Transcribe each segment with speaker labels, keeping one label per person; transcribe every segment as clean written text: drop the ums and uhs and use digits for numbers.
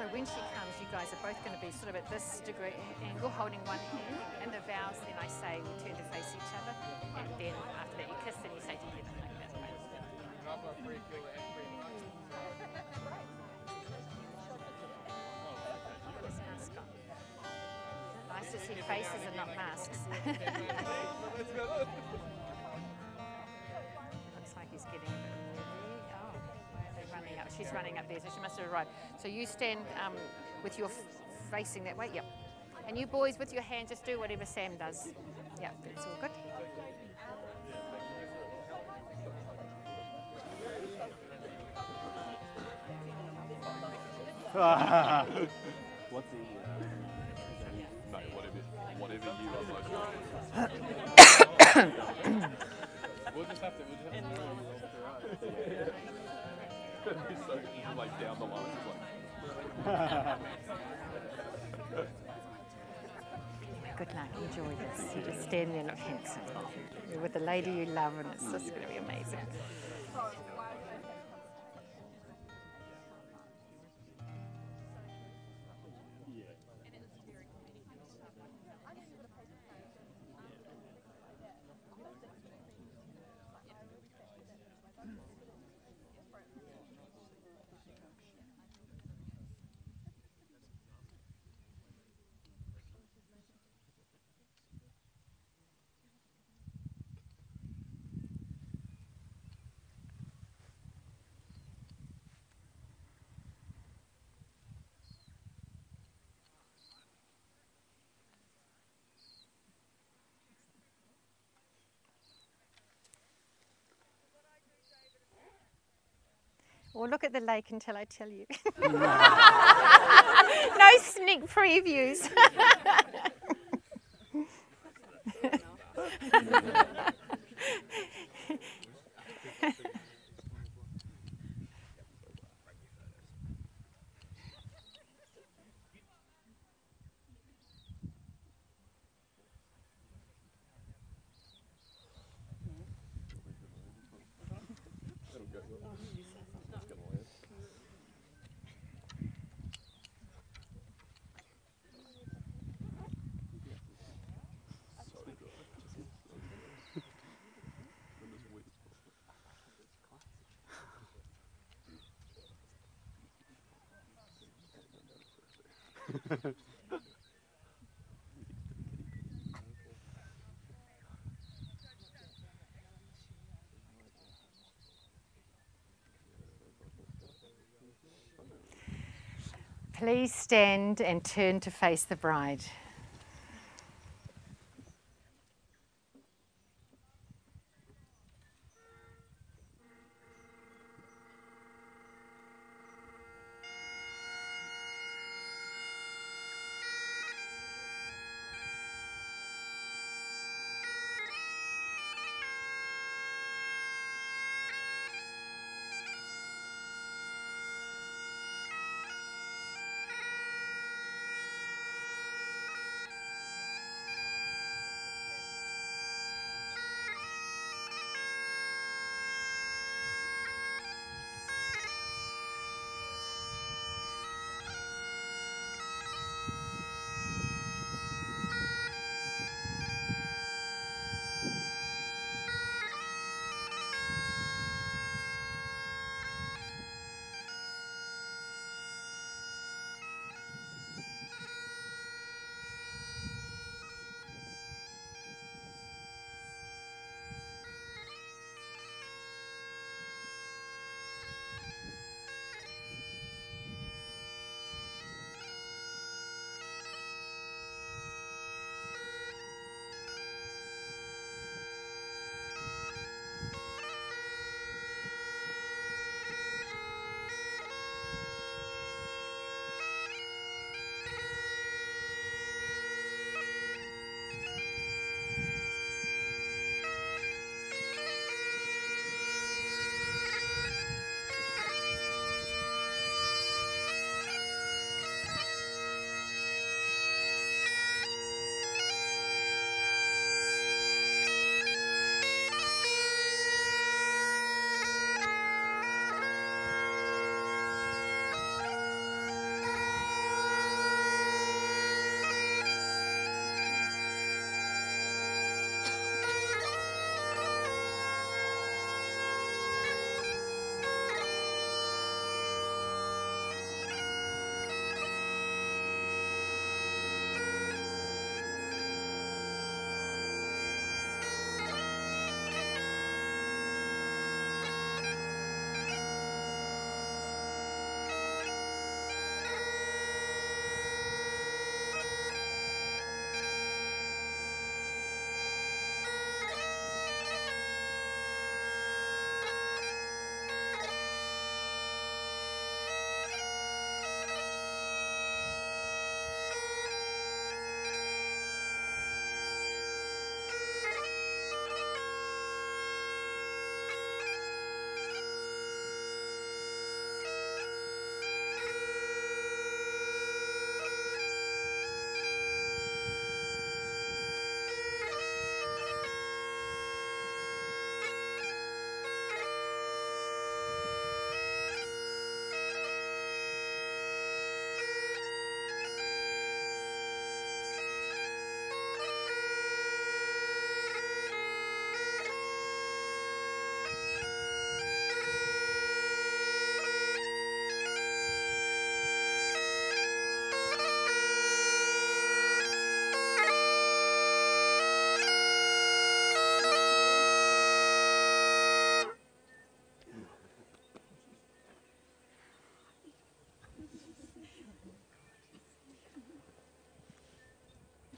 Speaker 1: So when she comes, you guys are both going to be sort of at this degree angle, holding one hand, and the vows, then I say we turn to face each other, and then after that you kiss, and you say together like that. Nice to see faces and not masks. Looks like he's getting a bit ready. Oh, they're running up. She's running up there, so she must have arrived. So you stand with your facing that way. Yep. And you boys with your hand, just do whatever Sam does. Yeah, that's all good.
Speaker 2: What's the no, whatever you are most we'll just have to so like down the line
Speaker 1: Good luck, enjoy this. You just stand there and look handsome. You're with the lady you love, and it's just going to be amazing. Or look at the lake until I tell you. No sneak previews. Please stand and turn to face the bride.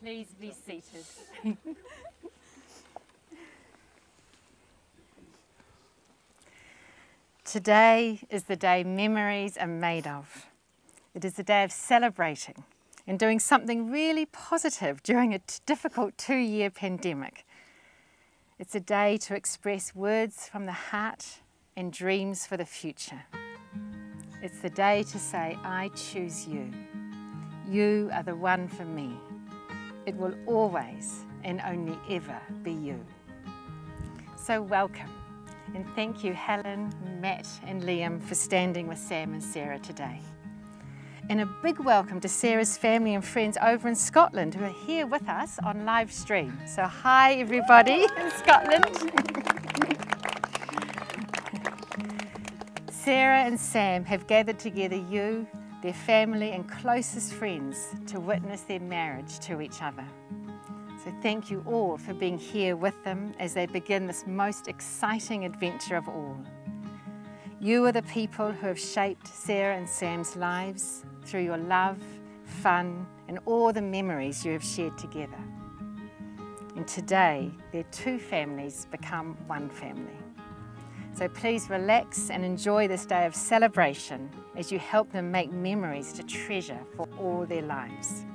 Speaker 1: Please be seated. Today is the day memories are made of. It is the day of celebrating and doing something really positive during a difficult 2-year pandemic. It's a day to express words from the heart and dreams for the future. It's the day to say, I choose you. You are the one for me. It will always and only ever be you. So welcome, and thank you Helen, Matt and Liam for standing with Sam and Sarah today. And a big welcome to Sarah's family and friends over in Scotland who are here with us on live stream. So hi everybody in Scotland. Sarah and Sam have gathered together you, their family and closest friends to witness their marriage to each other. So thank you all for being here with them as they begin this most exciting adventure of all. You are the people who have shaped Sarah and Sam's lives through your love, fun and all the memories you have shared together. And today their two families become one family. So please relax and enjoy this day of celebration as you help them make memories to treasure for all their lives.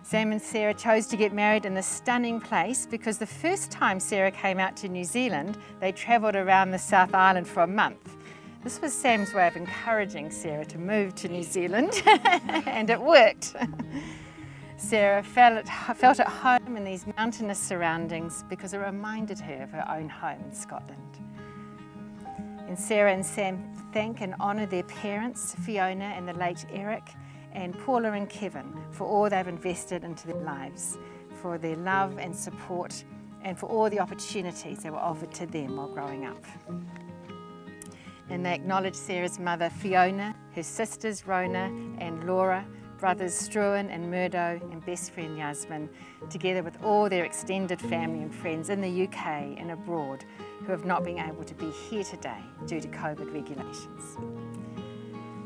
Speaker 1: Sam and Sarah chose to get married in this stunning place because the first time Sarah came out to New Zealand, they travelled around the South Island for a month. This was Sam's way of encouraging Sarah to move to New Zealand, and it worked. Sarah felt at home in these mountainous surroundings because it reminded her of her own home in Scotland. And Sarah and Sam thank and honour their parents, Fiona and the late Eric, and Paula and Kevin for all they've invested into their lives, for their love and support, and for all the opportunities that were offered to them while growing up. And they acknowledge Sarah's mother, Fiona, her sisters, Rona and Laura, brothers Struan and Murdo and best friend Yasmin, together with all their extended family and friends in the UK and abroad who have not been able to be here today due to COVID regulations.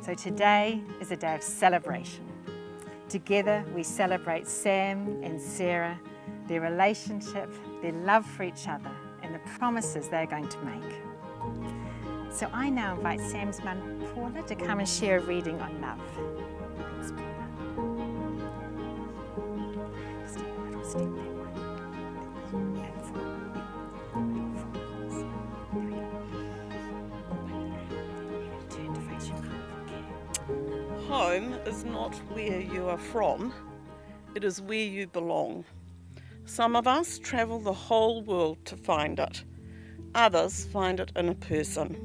Speaker 1: So today is a day of celebration. Together we celebrate Sam and Sarah, their relationship, their love for each other and the promises they're going to make. So I now invite Sam's mum, Paula, to come and share a reading on love. Thanks, Paula. Step that way. And forward. Turn to face your mum.
Speaker 3: Home is not where you are from, it is where you belong. Some of us travel the whole world to find it. Others find it in a person.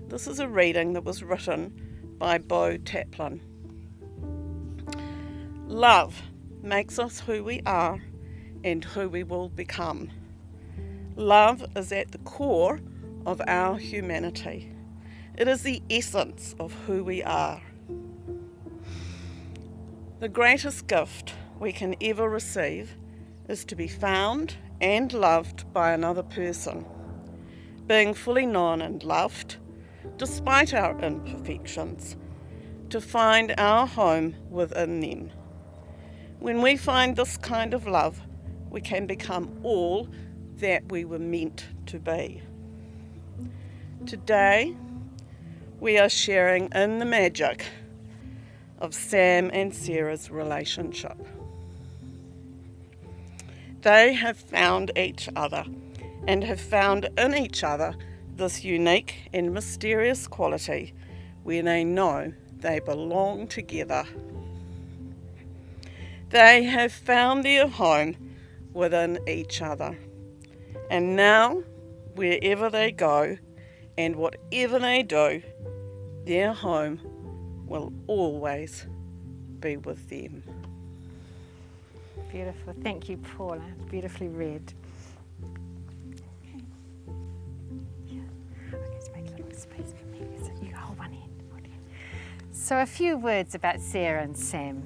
Speaker 3: This is a reading that was written by Bo Taplin. Love makes us who we are and who we will become. Love is at the core of our humanity. It is the essence of who we are. The greatest gift we can ever receive is to be found and loved by another person. Being fully known and loved, despite our imperfections, to find our home within them. When we find this kind of love, we can become all that we were meant to be. Today, we are sharing in the magic of Sam and Sarah's relationship. They have found each other and have found in each other this unique and mysterious quality where they know they belong together. They have found their home within each other, and now wherever they go and whatever they do, their home will always be with them.
Speaker 1: Beautiful. Thank you, Paula. Beautifully read. Let's make a little space for me. So you hold one hand. So a few words about Sarah and Sam.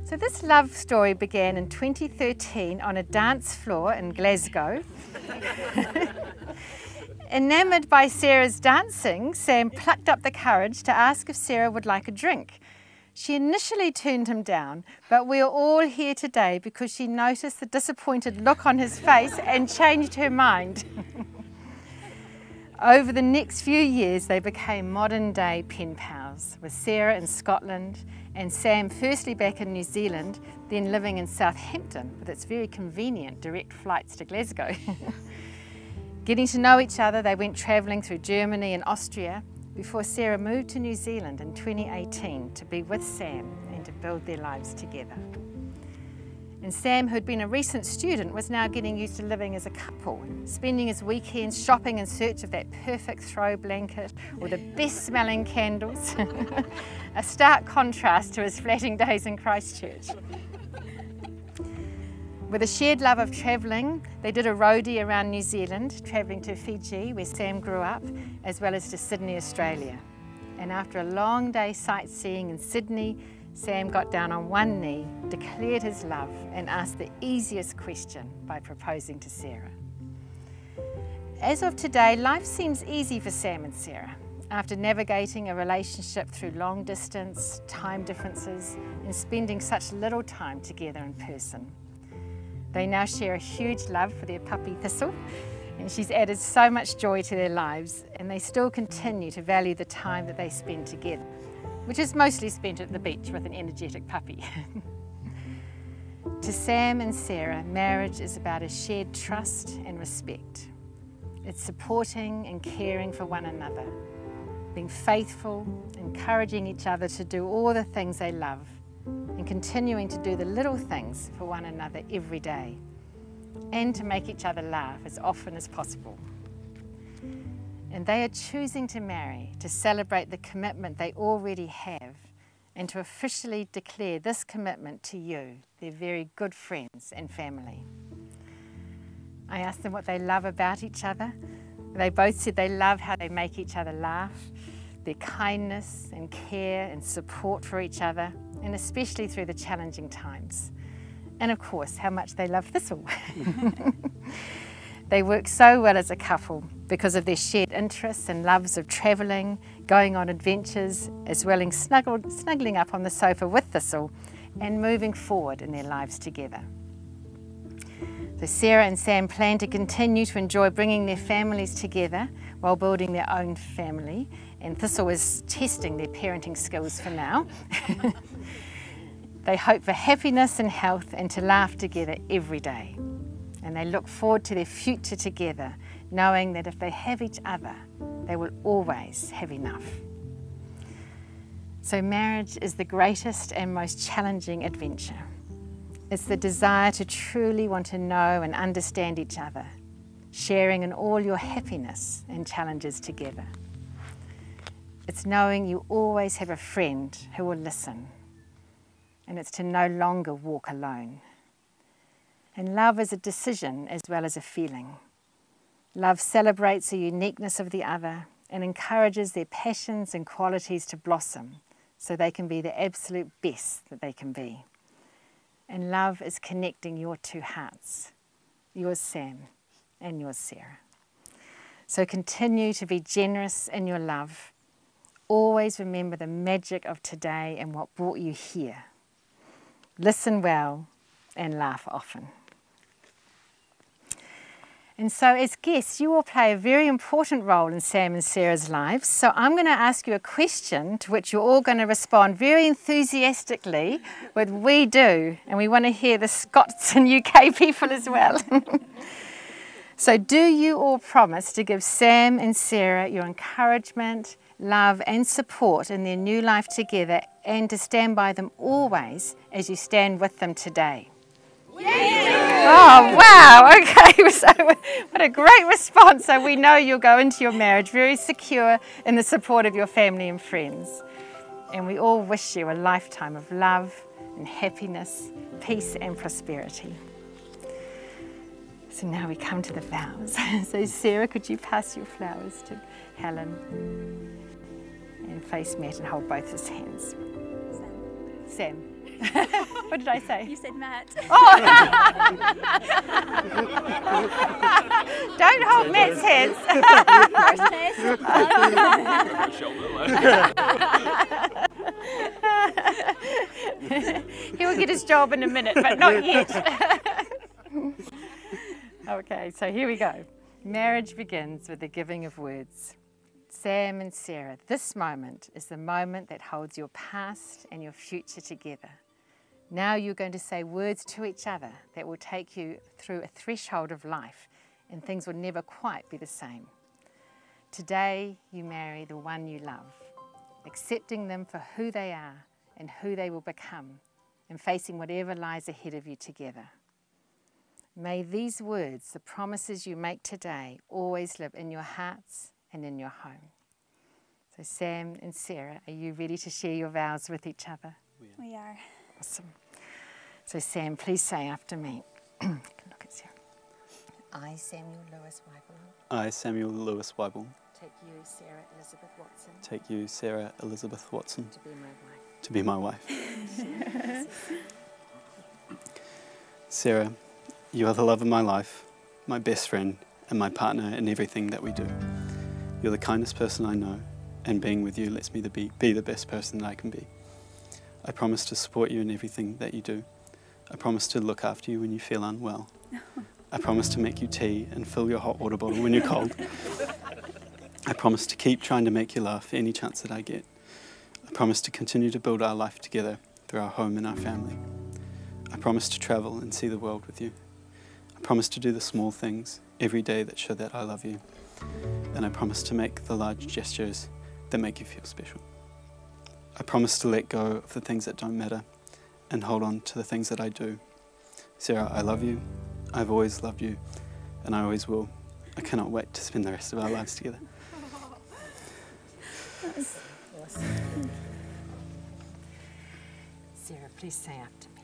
Speaker 1: So this love story began in 2013 on a dance floor in Glasgow. Enamoured by Sarah's dancing, Sam plucked up the courage to ask if Sarah would like a drink. She initially turned him down, but we are all here today because she noticed the disappointed look on his face and changed her mind. Over the next few years, they became modern-day pen pals, with Sarah in Scotland and Sam firstly back in New Zealand, then living in Southampton with its very convenient direct flights to Glasgow. Getting to know each other, they went travelling through Germany and Austria before Sarah moved to New Zealand in 2018 to be with Sam and to build their lives together. And Sam, who'd been a recent student, was now getting used to living as a couple, spending his weekends shopping in search of that perfect throw blanket or the best smelling candles, a stark contrast to his flatting days in Christchurch. With a shared love of travelling, they did a roadie around New Zealand, travelling to Fiji, where Sam grew up, as well as to Sydney, Australia. And after a long day sightseeing in Sydney, Sam got down on one knee, declared his love, and asked the easiest question by proposing to Sarah. As of today, life seems easy for Sam and Sarah. After navigating a relationship through long distance, time differences, and spending such little time together in person. They now share a huge love for their puppy Thistle, and she's added so much joy to their lives, and they still continue to value the time that they spend together, which is mostly spent at the beach with an energetic puppy. To Sam and Sarah, marriage is about a shared trust and respect. It's supporting and caring for one another, being faithful, encouraging each other to do all the things they love, and continuing to do the little things for one another every day, and to make each other laugh as often as possible. And they are choosing to marry to celebrate the commitment they already have and to officially declare this commitment to you, their very good friends and family. I asked them what they love about each other. They both said they love how they make each other laugh, their kindness and care and support for each other, and especially through the challenging times. And of course, how much they love Thistle. They work so well as a couple because of their shared interests and loves of travelling, going on adventures, as well as snuggling up on the sofa with Thistle and moving forward in their lives together. So Sarah and Sam plan to continue to enjoy bringing their families together while building their own family, and Thistle is testing their parenting skills for now. They hope for happiness and health and to laugh together every day. And they look forward to their future together, knowing that if they have each other, they will always have enough. So marriage is the greatest and most challenging adventure. It's the desire to truly want to know and understand each other, sharing in all your happiness and challenges together. It's knowing you always have a friend who will listen, and it's to no longer walk alone. And love is a decision as well as a feeling. Love celebrates the uniqueness of the other and encourages their passions and qualities to blossom so they can be the absolute best that they can be. And love is connecting your two hearts, yours Sam and yours Sarah. So continue to be generous in your love. Always remember the magic of today and what brought you here. Listen well and laugh often. And so as guests, you all play a very important role in Sam and Sarah's lives. So I'm going to ask you a question to which you're all going to respond very enthusiastically with "we do." And we want to hear the Scots and UK people as well. So do you all promise to give Sam and Sarah your encouragement, love and support in their new life together and to stand by them always as you stand with them today? Oh, wow, okay, so what a great response. So we know you'll go into your marriage very secure in the support of your family and friends. And we all wish you a lifetime of love and happiness, peace and prosperity. So now we come to the vows. So Sarah, could you pass your flowers to Helen and face Matt and hold both his hands. Sam. What did I say?
Speaker 4: You said Matt.
Speaker 1: Oh! Don't hold Matt's hands. He'll get his job in a minute, but not yet. Okay, so here we go. Marriage begins with the giving of words. Sam and Sarah, this moment is the moment that holds your past and your future together. Now you're going to say words to each other that will take you through a threshold of life, and things will never quite be the same. Today you marry the one you love, accepting them for who they are and who they will become, and facing whatever lies ahead of you together. May these words, the promises you make today, always live in your hearts and in your home. So Sam and Sarah, are you ready to share your vows with each other?
Speaker 4: We are.
Speaker 1: Awesome. So Sam, please say after me. Look at Sarah. I, Samuel Lewis Weibel.
Speaker 5: I, Samuel Lewis Weibel.
Speaker 1: Take you, Sarah Elizabeth Watson.
Speaker 5: Take you, Sarah Elizabeth Watson.
Speaker 1: To be my wife.
Speaker 5: To be my wife. Sarah, you are the love of my life, my best friend, and my partner in everything that we do. You're the kindest person I know, and being with you lets me be the best person that I can be. I promise to support you in everything that you do. I promise to look after you when you feel unwell. I promise to make you tea and fill your hot water bottle when you're cold. I promise to keep trying to make you laugh any chance that I get. I promise to continue to build our life together through our home and our family. I promise to travel and see the world with you. I promise to do the small things every day that show that I love you. And I promise to make the large gestures that make you feel special. I promise to let go of the things that don't matter and hold on to the things that I do. Sarah, I love you. I've always loved you, and I always will. I cannot wait to spend the rest of our lives together.
Speaker 1: Awesome. Sarah, please say after me.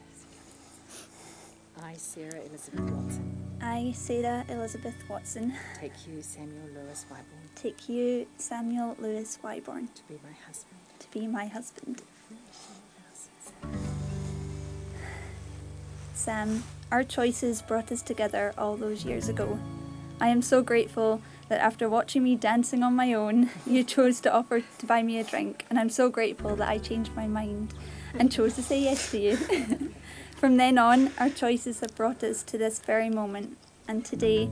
Speaker 1: I, Sarah Elizabeth Watson.
Speaker 4: I, Sarah Elizabeth Watson.
Speaker 1: Take you, Samuel Lewis Wyborn.
Speaker 4: Take you, Samuel Lewis Wyborn.
Speaker 1: To be my husband.
Speaker 4: To be my husband. Sam, our choices brought us together all those years ago. I am so grateful that after watching me dancing on my own, you chose to offer to buy me a drink, and I'm so grateful that I changed my mind and chose to say yes to you. From then on, our choices have brought us to this very moment, and today,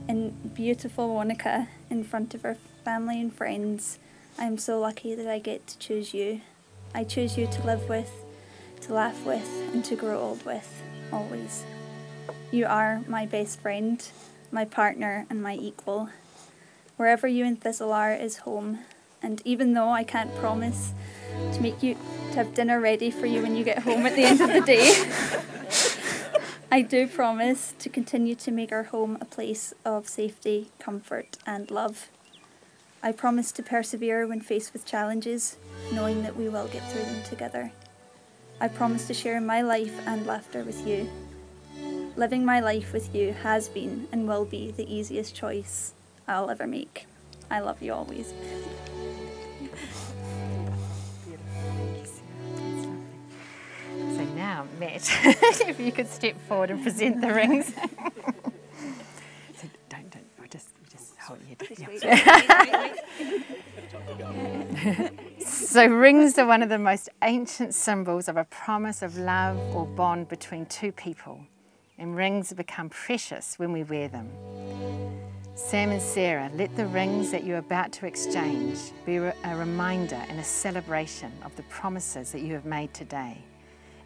Speaker 4: in beautiful Wanaka, in front of our family and friends, I am so lucky that I get to choose you. I choose you to live with, to laugh with, and to grow old with, always. You are my best friend, my partner, and my equal. Wherever you and Thistle are is home, and even though I can't promise to make you to have dinner ready for you when you get home at the end of the day, I do promise to continue to make our home a place of safety, comfort, and love. I promise to persevere when faced with challenges, knowing that we will get through them together. I promise to share my life and laughter with you. Living my life with you has been and will be the easiest choice I'll ever make. I love you always.
Speaker 1: So now, Matt, if you could step forward and present the rings. So don't, just hold your head. Yeah. So rings are one of the most ancient symbols of a promise of love or bond between two people, and rings become precious when we wear them. Sam and Sarah, let the rings that you're about to exchange be a reminder and a celebration of the promises that you have made today.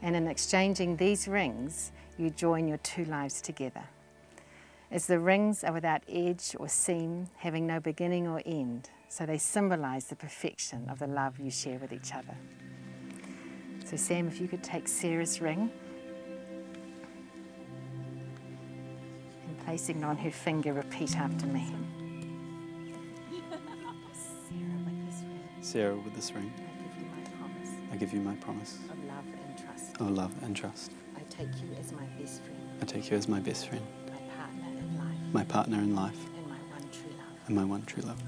Speaker 1: And in exchanging these rings, you join your two lives together. As the rings are without edge or seam, having no beginning or end, so they symbolize the perfection of the love you share with each other. So Sam, if you could take Sarah's ring, and placing it on her finger, repeat after me.
Speaker 5: Sarah, with this ring,
Speaker 1: I give you my promise
Speaker 5: I give you my promise
Speaker 1: of love and trust.
Speaker 5: of love and trust.
Speaker 1: I take you as my best friend,
Speaker 5: I take you as my best friend,
Speaker 1: my partner in life,
Speaker 5: my partner in life,
Speaker 1: and my one true love.
Speaker 5: and my one true love.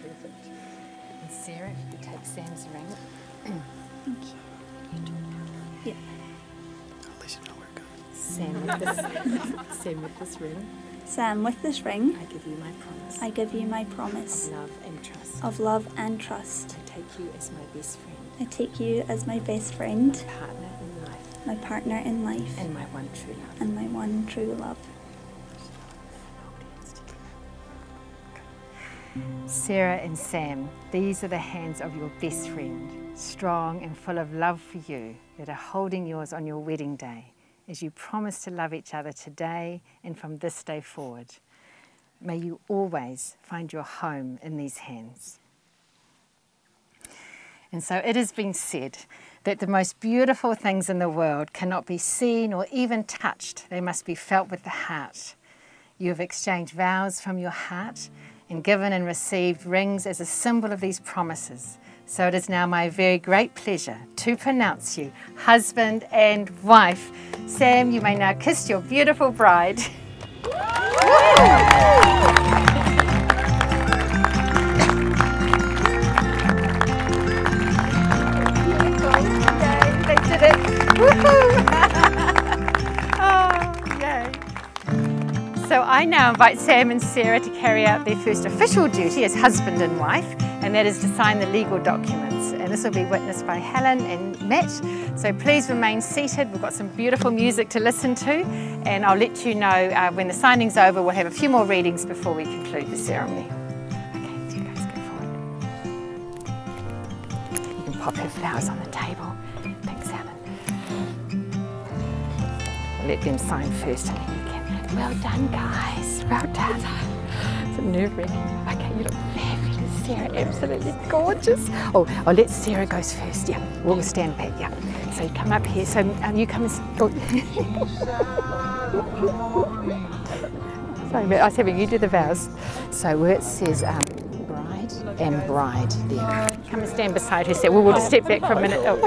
Speaker 1: Perfect. And Sarah, you take Sam's ring.
Speaker 4: Thank you. Yeah.
Speaker 5: At least you know where it goes.
Speaker 1: Sam with this ring.
Speaker 4: Sam, with this ring,
Speaker 6: I give you my promise
Speaker 4: I give you my promise
Speaker 6: of love and trust.
Speaker 4: of love and trust.
Speaker 6: I take you as my best friend,
Speaker 4: I take you as my best friend,
Speaker 6: partner in life,
Speaker 4: my partner in life,
Speaker 6: and my one true love.
Speaker 4: and my one true love.
Speaker 1: Sarah and Sam, these are the hands of your best friend, strong and full of love for you, that are holding yours on your wedding day, as you promise to love each other today and from this day forward. May you always find your home in these hands. And so it has been said that the most beautiful things in the world cannot be seen or even touched. They must be felt with the heart. You have exchanged vows from your heart and given and received rings as a symbol of these promises. So it is now my very great pleasure to pronounce you husband and wife. Sam, you may now kiss your beautiful bride. They did it. Woohoo! Oh, yay. So I now invite Sam and Sarah to carry out their first official duty as husband and wife, and that is to sign the legal documents. And this will be witnessed by Helen and Matt. So please remain seated. We've got some beautiful music to listen to, and I'll let you know when the signing's over. We'll have a few more readings before we conclude the ceremony. Okay, so you guys go forward. You can pop her flowers on the table. Thanks, Helen. We'll let them sign first, and then you can. Well done, guys. Well done. It's nerve-wracking. Okay, you look fabulous, Sarah. Absolutely gorgeous. Oh, I'll let Sarah goes first. Yeah, we'll stand back. Yeah. So you come up here. So you come and. Oh. Sorry, I was having you do the vows. So where it says bride and bride there. Come and stand beside her. So we'll just step back for a minute. Oh.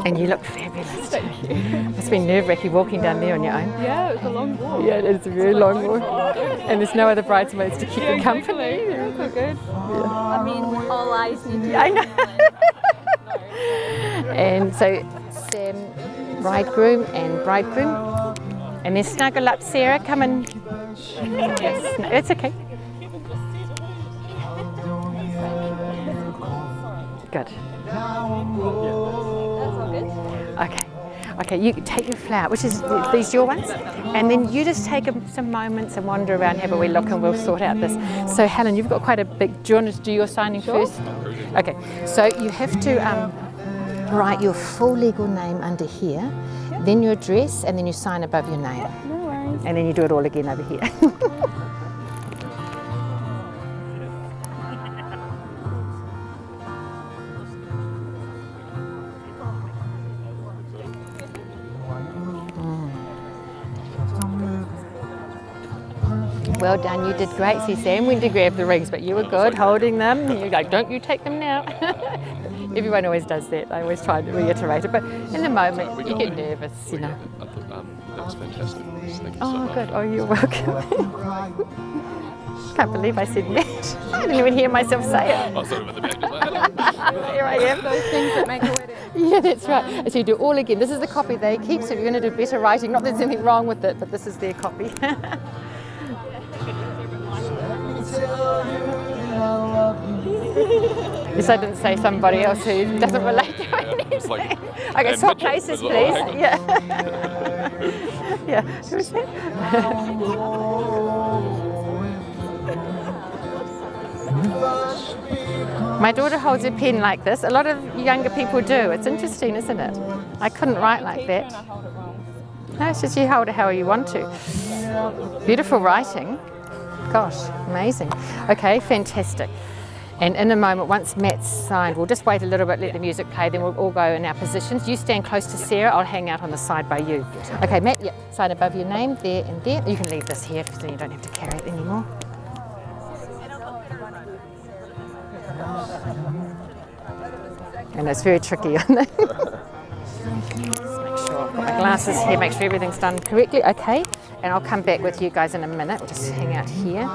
Speaker 1: And you look fabulous. Thank you. It's been nerve-wracking walking down there on your own.
Speaker 7: Yeah, it was a long walk.
Speaker 1: Yeah, it is a very long walk. And there's no other bridesmaids to keep you company.
Speaker 7: Yeah, it's all good.
Speaker 1: Yeah.
Speaker 7: I mean, all eyes need to be
Speaker 1: I know. And so Sam, bridegroom and bridegroom. And then snuggle up, Sarah. Come and. Yes, no, it's okay. Good. Okay. Okay, you take your flower, which is these your ones, and then you just take some moments and wander around, have a wee look, and we'll sort out this. So Helen, you've got quite a big. Do you want to do your signing first? Okay. So you have to write your full legal name under here, then your address, and then you sign above your name.
Speaker 7: No worries.
Speaker 1: And then you do it all again over here. Well done, you did great. See, Sam went to grab the rings, but you were good holding them. You go, don't you take them now. Everyone always does that. I always try to reiterate it, but in the moment you get nervous, you know.
Speaker 2: I thought that was fantastic. Thank you so
Speaker 1: Oh,
Speaker 2: much.
Speaker 1: good. Oh, you're welcome. Can't believe I said Matt. I didn't even hear myself say it.
Speaker 2: Oh, sorry about the back.
Speaker 1: Here I am.
Speaker 7: Those things that make a wedding.
Speaker 1: Yeah, that's right. So you do all again. This is the copy they keep, so you're going to do better writing. Not that there's anything wrong with it, but this is their copy. Yes, I didn't say somebody else who doesn't relate to anything.
Speaker 2: It's like,
Speaker 1: Okay,
Speaker 2: and
Speaker 1: swap
Speaker 2: Mitchell
Speaker 1: places,
Speaker 2: as well.
Speaker 1: please. Yeah. Yeah. Who was that? My daughter holds a pen like this. A lot of younger people do. It's interesting, isn't it? I couldn't write like that. No, it's just you hold it how you want to. Beautiful writing. Gosh, amazing. Okay, fantastic. And in a moment, once Matt's signed, we'll just wait a little bit, let the music play, then we'll all go in our positions. You stand close to Sarah, I'll hang out on the side by you. Okay, Matt, yeah, sign above your name, there and there. You can leave this here so you don't have to carry it anymore. And it's very tricky, isn't it? Just make sure I've got my glasses here, make sure everything's done correctly. Okay, and I'll come back with you guys in a minute. We'll just hang out here.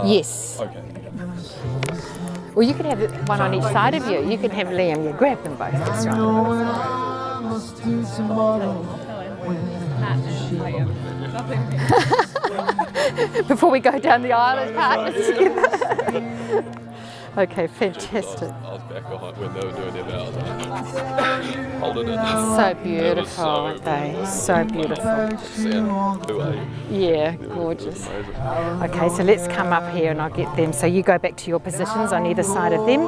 Speaker 1: Yes.
Speaker 2: Okay.
Speaker 1: Or you could have one on each side of you. You can have Liam. You grab them both. That's right. Before we go down the aisle as partners together. Okay, fantastic.
Speaker 2: I was back behind when they were doing their vows. Holding it.
Speaker 1: So beautiful, aren't they? So beautiful. Yeah, gorgeous. Okay, so let's come up here and I'll get them. So you go back to your positions on either side of them.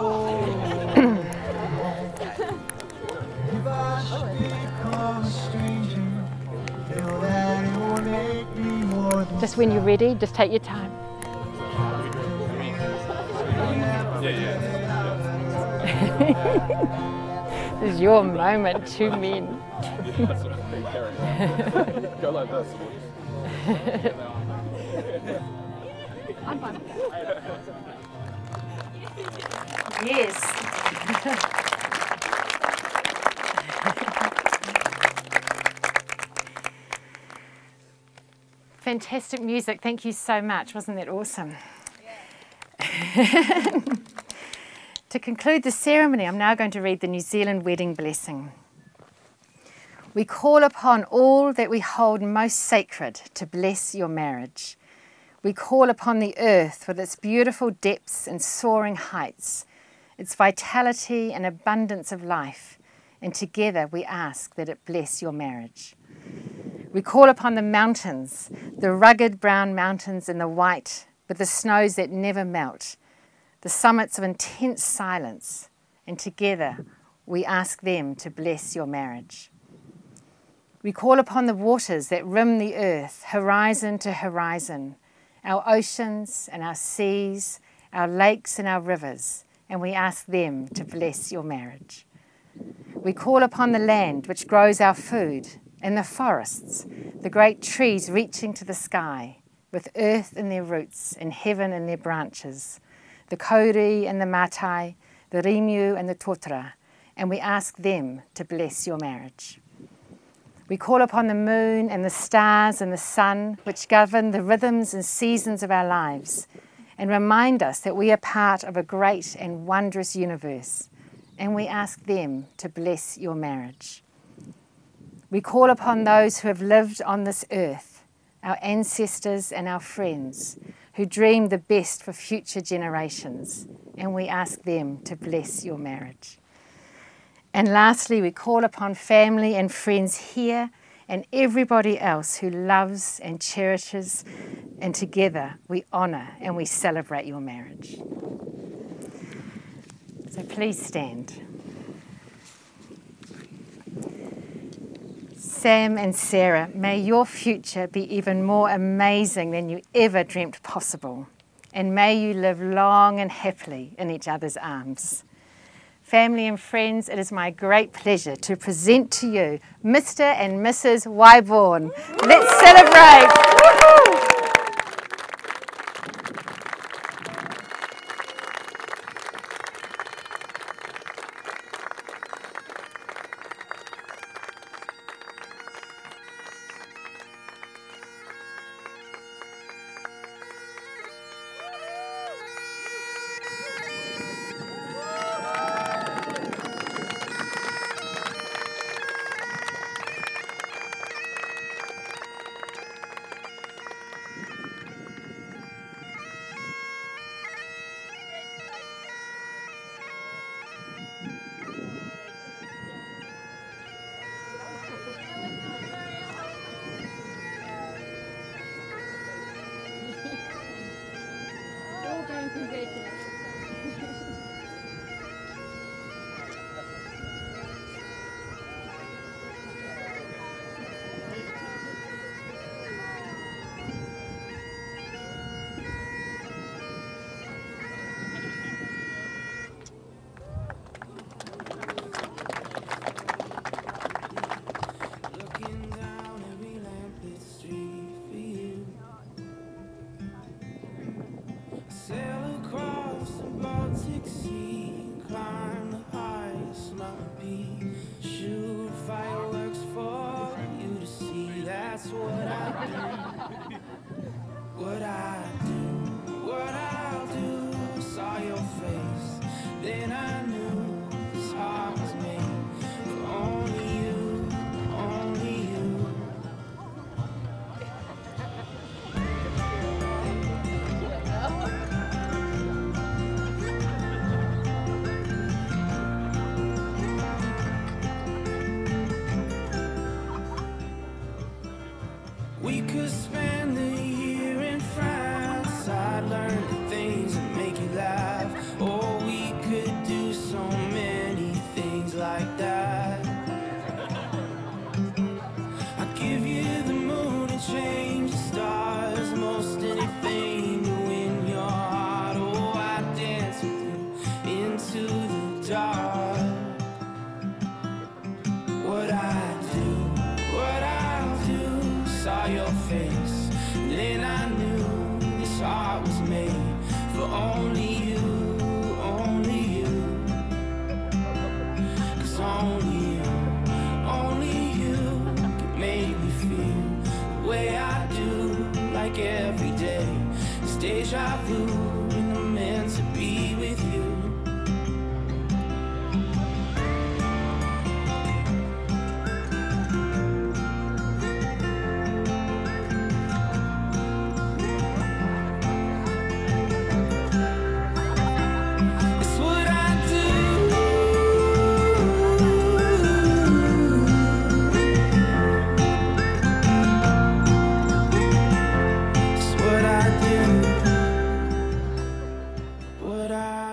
Speaker 1: Just when you're ready, just take your time. This is your moment, two men.
Speaker 2: Go like this.
Speaker 1: Yes. Fantastic music. Thank you so much. Wasn't that awesome? Yeah. To conclude the ceremony, I'm now going to read the New Zealand wedding blessing. We call upon all that we hold most sacred to bless your marriage. We call upon the earth with its beautiful depths and soaring heights, its vitality and abundance of life, and together we ask that it bless your marriage. We call upon the mountains, the rugged brown mountains and the white, with the snows that never melt, the summits of intense silence, and together we ask them to bless your marriage. We call upon the waters that rim the earth, horizon to horizon, our oceans and our seas, our lakes and our rivers, and we ask them to bless your marriage. We call upon the land which grows our food, and the forests, the great trees reaching to the sky, with earth in their roots and heaven in their branches, the kauri and the matai, the rimu and the totra, and we ask them to bless your marriage. We call upon the moon and the stars and the sun, which govern the rhythms and seasons of our lives, and remind us that we are part of a great and wondrous universe, and we ask them to bless your marriage. We call upon those who have lived on this earth, our ancestors and our friends, who dream the best for future generations, and we ask them to bless your marriage. And lastly, we call upon family and friends here and everybody else who loves and cherishes, and together we honour and we celebrate your marriage. So please stand. Sam and Sarah, may your future be even more amazing than you ever dreamt possible, and may you live long and happily in each other's arms. Family and friends, it is my great pleasure to present to you Mr. and Mrs. Wyborn. Let's celebrate! Woo-hoo!
Speaker 8: What I'll do, saw your face deja vu when I'm meant to be with you. It's what I do. It's what I do. What I